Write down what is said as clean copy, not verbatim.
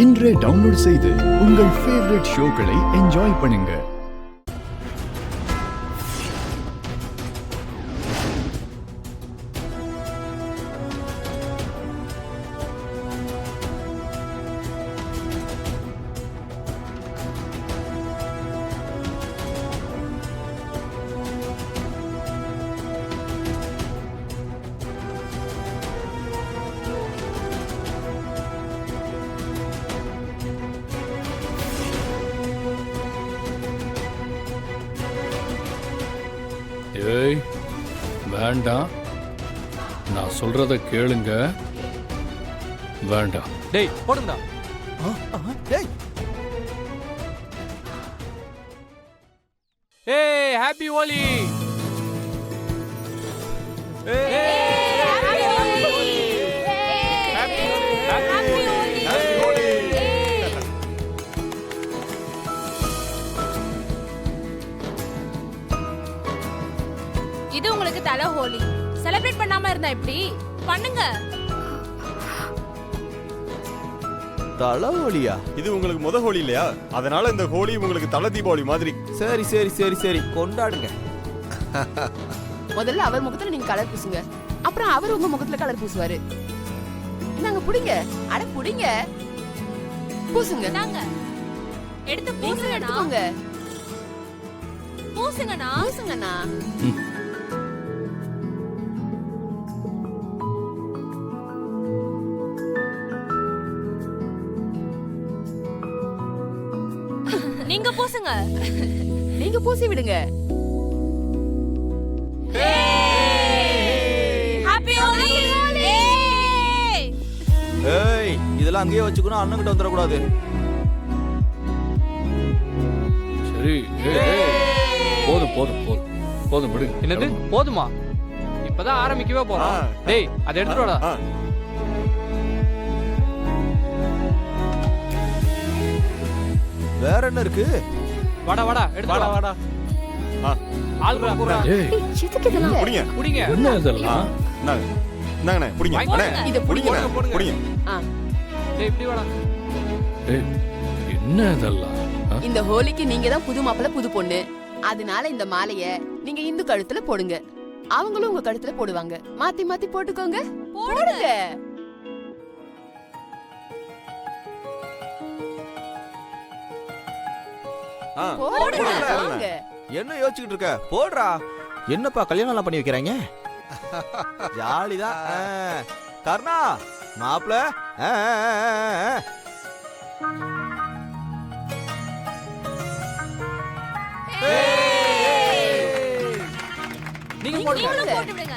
இன்றே டவுன்லோட் செய்து உங்கள் ஃபேவரட் ஷோக்களை என்ஜாய் பண்ணுங்க. ஏய் வேண்டாம், நான் சொல்றத கேளுங்க. வேண்டாம். டேய் போடுங்கடா. டேய் ஏய் ஹேப்பி ஹோலி. இது உங்களுக்கு தலை ஹோலி. செலிப்ரேட் பண்ணாம இருந்தா எப்படி? பண்ணுங்க. தலைவலியா? இது உங்களுக்கு முத ஹோலி இல்லையா? அதனால இந்த ஹோலி உங்களுக்கு தலை தீபாவளி மாதிரி. சரி சரி சரி சரி கொண்டாடுங்க. முதல்ல அவர் முகத்துல நீங்க கலர் பூசுங்க, அப்புறம் அவர் உங்க முகத்துல கலர் பூசுவாரு. நாங்க புடிங்க, அட புடிங்க, பூசுங்க. நாங்க எடுத்து பூசுங்க, பூசுங்கண்ணா. எடுத்துக்கோங்க. பூசுங்கண்ணா. பூசுங்கண்ணா. நீங்க பூசுங்க. நீங்க பூசி விடுங்க. ஹேப்பி ஹோலி. ஏய் இதெல்லாம் அங்கேயே வச்சுக்கணும், அண்ணன் கிட்ட வந்துட கூடாது. சரி. போதும் போதும் போதும் போதும் விடுங்க. என்னது போதுமா? இப்பதான் ஆரம்பிக்கவே போறோம். டேய் அதை எடுத்துட்டு வாடா. வேற என்ன இருக்கு? வாடா வாடா எடுத்து வாடா வாடா. ஆள் கூடா. ஏய் எதுக்கு இதெல்லாம்? புடிங்க புடிங்க. என்ன இதெல்லாம்? என்னங்கண்ணே புடிங்க. அண்ணே இத புடிங்க போடுங்க. புடிங்க. ஆ, டேய் இப்படி வாடா. ஏய் என்ன இதெல்லாம்? இந்த ஹோலிக்கு நீங்க தான் புது மாப்பிள்ளை புது பொண்ணு. அதனால இந்த மாலைய நீங்க இந்து கழுத்துல போடுங்க, அவங்களும் உங்க கழுத்துல போடுவாங்க. மாத்தி மாத்தி போட்டுக்கோங்க. போடுங்க. போடுங்க. வாங்க. என்ன யோசிச்சுக்கிட்டு இருக்க? போடுறா. என்னப்பா கல்யாணம் எல்லாம் பண்ணி வைக்கிறாங்க? ஜாலிதான். கர்ணா மாப்பிள்ள நீங்க நீங்களும் போடுங்க. போட்டு விடுங்க.